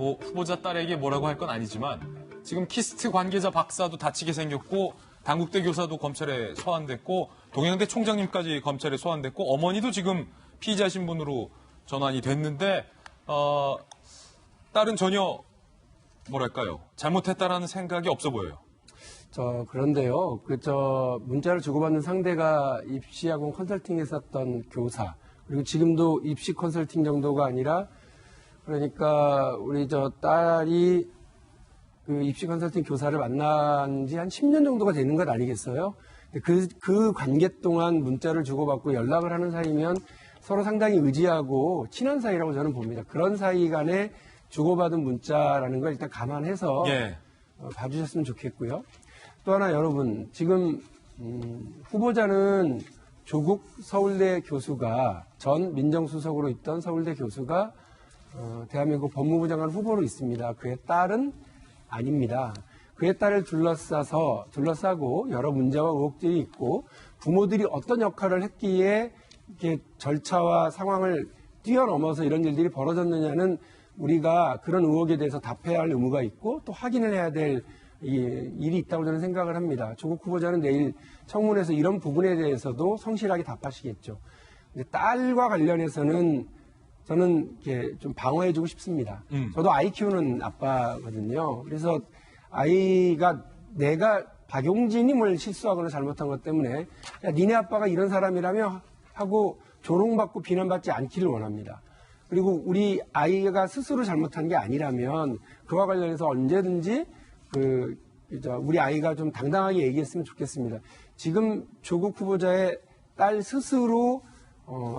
뭐 후보자 딸에게 뭐라고 할 건 아니지만 지금 키스트 관계자 박사도 다치게 생겼고 당국대 교사도 검찰에 소환됐고 동양대 총장님까지 검찰에 소환됐고 어머니도 지금 피의자 신분으로 전환이 됐는데 딸은 전혀 뭐랄까요 잘못했다라는 생각이 없어 보여요. 그런데요. 문자를 주고받는 상대가 입시학원 컨설팅 했었던 교사, 그리고 지금도 입시 컨설팅 정도가 아니라, 그러니까 우리 딸이 그 입시 컨설팅 교사를 만난 지 한 10년 정도가 되는 것 아니겠어요? 그 관계 동안 문자를 주고받고 연락을 하는 사이면 서로 상당히 의지하고 친한 사이라고 저는 봅니다. 그런 사이 간에 주고받은 문자라는 걸 일단 감안해서 봐주셨으면 좋겠고요. 또 하나 여러분, 지금 후보자는 조국 서울대 교수가, 전 민정수석으로 있던 서울대 교수가 대한민국 법무부 장관 후보로 있습니다. 그의 딸은 아닙니다. 그의 딸을 둘러싸고 여러 문제와 의혹들이 있고 부모들이 어떤 역할을 했기에 이렇게 절차와 상황을 뛰어넘어서 이런 일들이 벌어졌느냐는 우리가 그런 의혹에 대해서 답해야 할 의무가 있고 또 확인을 해야 될 일이 있다고 저는 생각을 합니다. 조국 후보자는 내일 청문회에서 이런 부분에 대해서도 성실하게 답하시겠죠. 근데 딸과 관련해서는 저는 이렇게 좀 방어해주고 싶습니다. 저도 아이 키우는 아빠거든요. 그래서 아이가 내가 박용진이 뭘 실수하거나 잘못한 것 때문에 야, 니네 아빠가 이런 사람이라며 하고 조롱받고 비난받지 않기를 원합니다. 그리고 우리 아이가 스스로 잘못한 게 아니라면 그와 관련해서 언제든지 우리 아이가 좀 당당하게 얘기했으면 좋겠습니다. 지금 조국 후보자의 딸 스스로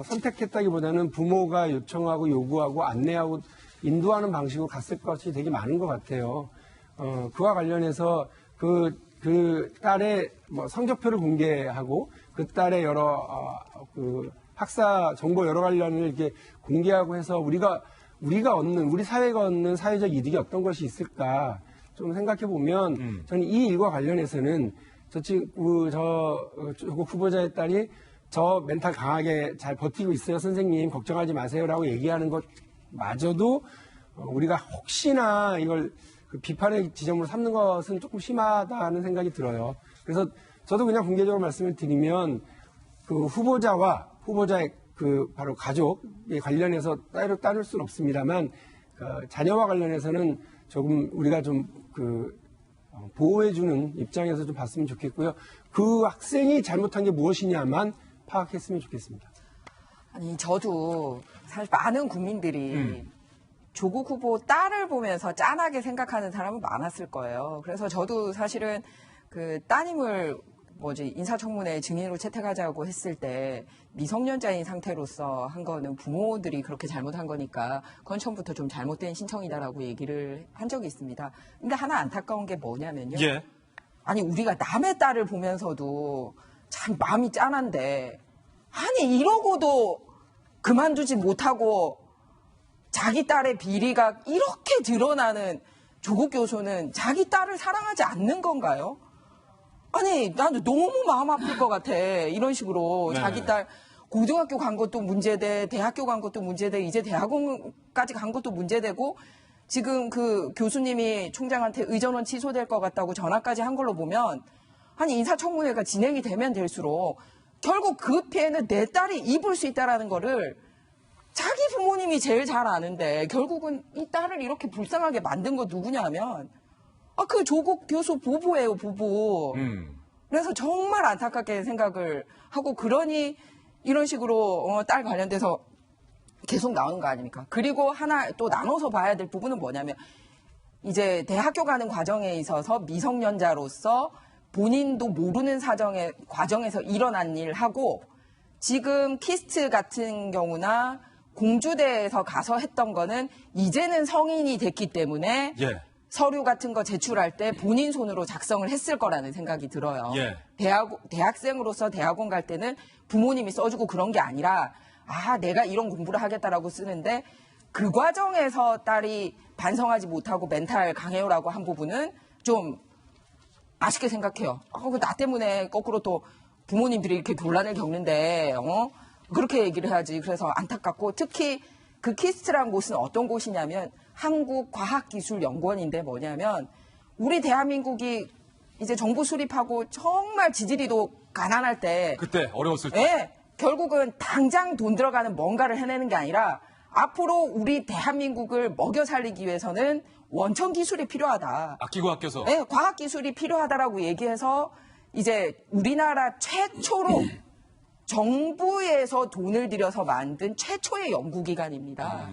선택했다기보다는 부모가 요청하고 요구하고 안내하고 인도하는 방식으로 갔을 것이 되게 많은 것 같아요. 그와 관련해서 그 딸의 성적표를 공개하고 그 딸의 여러 학사 정보 여러 관련을 이렇게 공개하고 해서 우리가 우리 사회가 얻는 사회적 이득이 어떤 것이 있을까 좀 생각해 보면 저는 이 일과 관련해서는 조국 후보자의 딸이 저 멘탈 강하게 잘 버티고 있어요, 선생님 걱정하지 마세요라고 얘기하는 것마저도 우리가 혹시나 이걸 비판의 지점으로 삼는 것은 조금 심하다는 생각이 들어요. 그래서 저도 그냥 공개적으로 말씀을 드리면 그 후보자의 바로 가족에 관련해서 따를 수는 없습니다만 자녀와 관련해서는 조금 우리가 좀 보호해주는 입장에서 좀 봤으면 좋겠고요. 그 학생이 잘못한 게 무엇이냐만 파악했으면 좋겠습니다. 아니, 저도 사실 많은 국민들이 조국 후보 딸을 보면서 짠하게 생각하는 사람은 많았을 거예요. 그래서 저도 사실은 그 따님을 인사청문회 증인으로 채택하자고 했을 때 미성년자인 상태로서 한 거는 부모들이 그렇게 잘못한 거니까 그건 처음부터 좀 잘못된 신청이다라고 얘기를 한 적이 있습니다. 근데 하나 안타까운 게 뭐냐면요. 아니, 우리가 남의 딸을 보면서도 참 마음이 짠한데 아니 이러고도 그만두지 못하고 자기 딸의 비리가 이렇게 드러나는 조국 교수는 자기 딸을 사랑하지 않는 건가요? 아니, 나도 너무 마음 아플 것 같아. 이런 식으로 자기 딸 고등학교 간 것도 문제돼, 대학교 간 것도 문제돼, 이제 대학원까지 간 것도 문제되고 지금 그 교수님이 총장한테 의전원 취소될 것 같다고 전화까지 한 걸로 보면 아니, 인사청문회가 진행이 되면 될수록 결국 그 피해는 내 딸이 입을 수 있다라는 거를 자기 부모님이 제일 잘 아는데 결국은 이 딸을 이렇게 불쌍하게 만든 거 누구냐 하면 그 조국 교수 부부예요, 부부. 그래서 정말 안타깝게 생각을 하고 그러니 이런 식으로 딸 관련돼서 계속 나오는 거 아닙니까? 그리고 하나 또 나눠서 봐야 될 부분은 뭐냐면 이제 대학교 가는 과정에 있어서 미성년자로서 본인도 모르는 과정에서 일어난 일하고 지금 키스트 같은 경우나 공주대에서 가서 했던 거는 이제는 성인이 됐기 때문에 서류 같은 거 제출할 때 본인 손으로 작성을 했을 거라는 생각이 들어요. 대학생으로서 대학원 갈 때는 부모님이 써주고 그런 게 아니라 내가 이런 공부를 하겠다라고 쓰는데 그 과정에서 딸이 반성하지 못하고 멘탈 강해요라고 한 부분은 좀 아쉽게 생각해요. 나 때문에 거꾸로 또 부모님들이 이렇게 곤란을 겪는데 그렇게 얘기를 해야지. 그래서 안타깝고 특히 그 키스트란 곳은 어떤 곳이냐면 한국과학기술연구원인데 뭐냐면 우리 대한민국이 이제 정부 수립하고 정말 지지리도 가난할 때 그때 어려웠을 때. 예, 결국은 당장 돈 들어가는 뭔가를 해내는 게 아니라 앞으로 우리 대한민국을 먹여 살리기 위해서는 원천 기술이 필요하다. 아끼고 아껴서. 네, 과학 기술이 필요하다라고 얘기해서 이제 우리나라 최초로 정부에서 돈을 들여서 만든 최초의 연구기관입니다.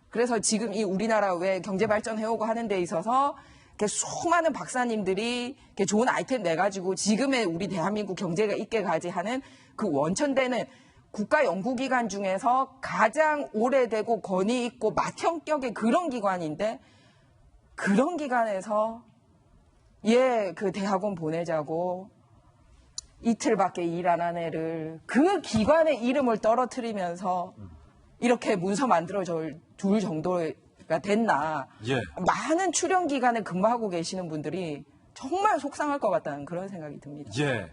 그래서 지금 이 우리나라 왜 경제 발전해오고 하는 데 있어서 이렇게 수많은 박사님들이 이렇게 좋은 아이템 내가지고 지금의 우리 대한민국 경제가 있게까지 하는 그 원천되는 국가연구기관 중에서 가장 오래되고 권위 있고 맏형격의 그런 기관인데 그런 기관에서 그 대학원 보내자고 이틀밖에 일 안 한 애를 그 기관의 이름을 떨어뜨리면서 이렇게 문서 만들어 둘 정도가 됐나. 예. 많은 출연 기관에 근무하고 계시는 분들이 정말 속상할 것 같다는 그런 생각이 듭니다. 예.